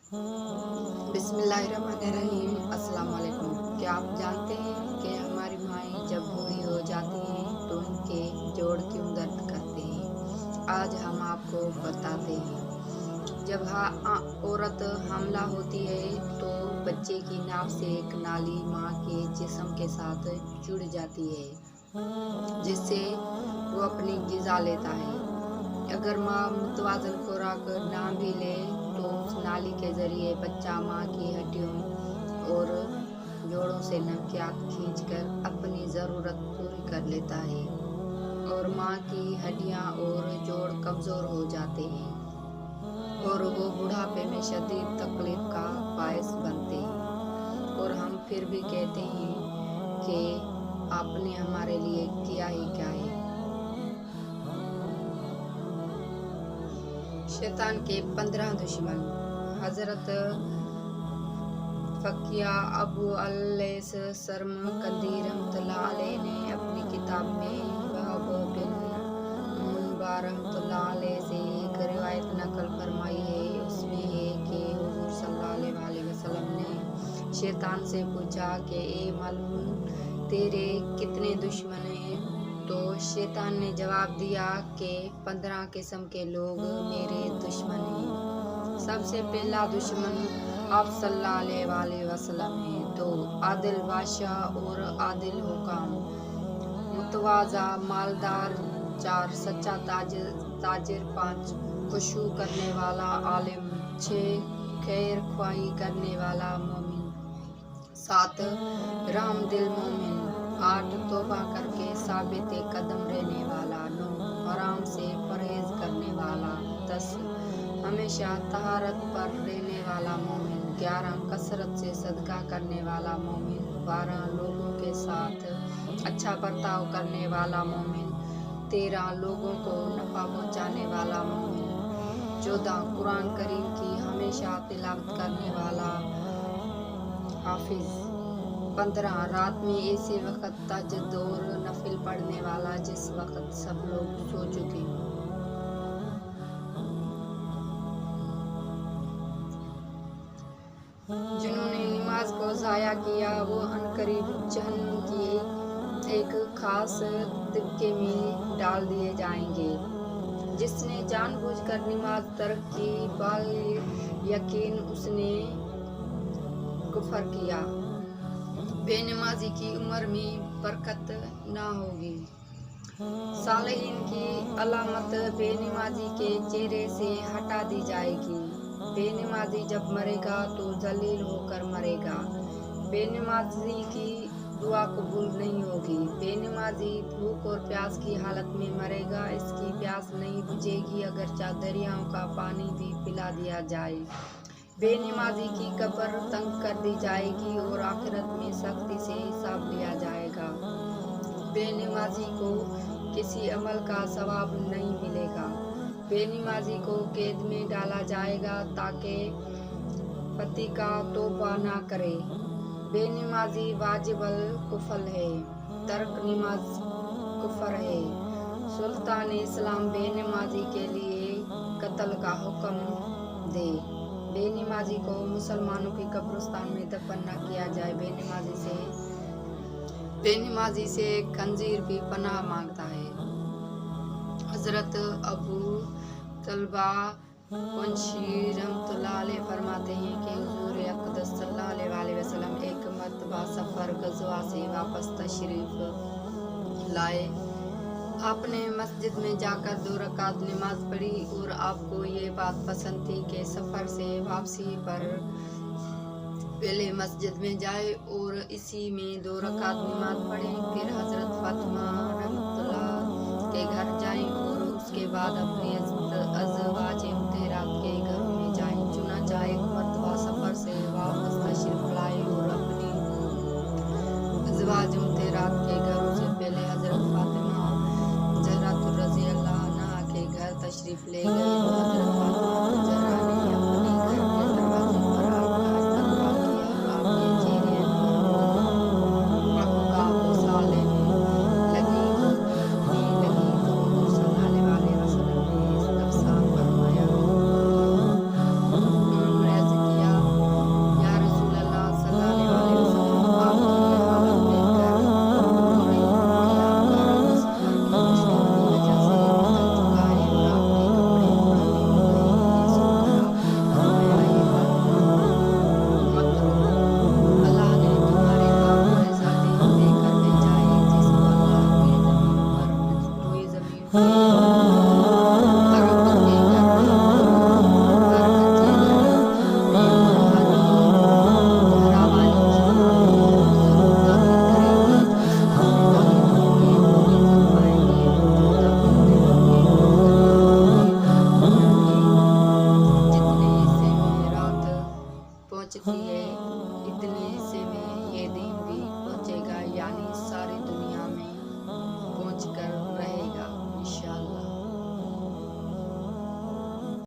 बिस्मिल्लाहिर्रहमानिर्रहीम। अस्सलाम वालेकुम। क्या आप जानते हैं कि हमारी माएँ जब बूढ़ी हो जाती हैं तो उनके जोड़ क्यों दर्द करते हैं? आज हम आपको बताते हैं। जब औरत हामला होती है तो बच्चे की नाभ से एक नाली माँ के जिस्म के साथ जुड़ जाती है, जिससे वो अपनी ग़िज़ा लेता है। अगर माँ मुतवाज़न खुराक ना भी ले तो उस नाली के ज़रिए बच्चा माँ की हड्डियों और जोड़ों से नमकियात खींचकर अपनी ज़रूरत पूरी कर लेता है और माँ की हड्डियाँ और जोड़ कमज़ोर हो जाते हैं और वो बुढ़ापे में शदीद तकलीफ़ का बायस बनते हैं। और हम फिर भी कहते हैं कि आपने हमारे लिए किया ही क्या है। शैतान के 15 दुश्मन। हज़रत फ़क़िया अबू अल-लैस सरमकंदी रहमतुल्लाह अलैह ने अपनी किताब में वहब बिन मुनब्बा रहमतुल्लाह अलैह से एक रिवायत नकल फरमाई है। उसमें है कि हुज़ूर सल्लल्लाहु अलैहि वसल्लम ने शैतान से पूछा कि ए मलऊन, तेरे कितने दुश्मन हैं? तो शैतान ने जवाब दिया कि 15 किस्म के लोग मेरे दुश्मन हैं। सबसे पहला दुश्मन आप सल्लल्लाहु अलैहि वसल्लम है, तो आदिल बादशाह और आदिल हुकाम, मुतवाज़ा मालदार 4, सच्चा ताजिर 5, खुशू करने वाला आलिम 6, खैर ख्वाही करने वाला मोमिन 7, राम दिल मोमिन 8, तौबा करके साबित कदम रहने वाला 9, हराम से परहेज करने वाला 10, हमेशा तहारत पर रहने वाला मोमिन 11, कसरत से सदका करने वाला मोमिन 12, लोगों के साथ अच्छा बर्ताव करने वाला मोमिन 13, लोगों को नफ़ा पहुँचाने वाला मोमिन 14, कुरान करीम की हमेशा तिलावत करने वाला हाफिज़ 15, रात में ऐसे वक़्त तहज्जुद और नफिल पढ़ने वाला जिस वक़्त सब लोग सो चुके हों। जिन्होंने नमाज को ज़ाया किया वो अनकरीब जहन्नम की एक खास तबके में डाल दिए जाएंगे। जिसने जानबूझकर नमाज तर्क की बाल यकीन उसने कुफर किया। बेनमाजी की उम्र में बरकत ना होगी। सालिहीन की अलामत बेनमाजी के चेहरे से हटा दी जाएगी। बेनमाजी जब मरेगा तो जलील होकर मरेगा। बेनमाजी की दुआ कबूल नहीं होगी। बेनमाजी भूख और प्यास की हालत में मरेगा। इसकी प्यास नहीं बुझेगी अगरचे दरियाओं का पानी भी पिला दिया जाए। बेनमाजी की कब्र तंग कर दी जाएगी और आखिरत में सख्ती से हिसाब लिया जाएगा। बेनमाजी को किसी अमल का सवाब नहीं मिलेगा। बेनमाजी को कैद में डाला जाएगा ताकि पति का तौबा ना करे। बेनमाजी वाजिबल कुफल है, तर्क नमाज कुफर है। सुल्तान इस्लाम बेनमाजी के लिए कत्ल का हुक्म दे। बेनमाजी को मुसलमानों की कब्रिस्तान में दफन न किया जाए। बेनमाजी से खंजीर भी पनाह मांगता है। हज़रत अबू तलबा कुंशी रहमतुल्लाह अलैह फरमाते हैं कि हुज़ूर अक़दस सल्लल्लाहु अलैहि वसल्लम एक मरतबा सफ़र गज़वा से वापस तशरीफ़ लाए। आपने मस्जिद में जाकर 2 रकात नमाज पढ़ी और आपको ये बात पसंद थी कि सफ़र से वापसी पर पहले मस्जिद में जाए और इसी में 2 रकात नमाज पढ़ें, फिर हज़रत फ़ातिमा रहमतुल्लाह के घर जाएं और उसके बाद अपनी अज़वाज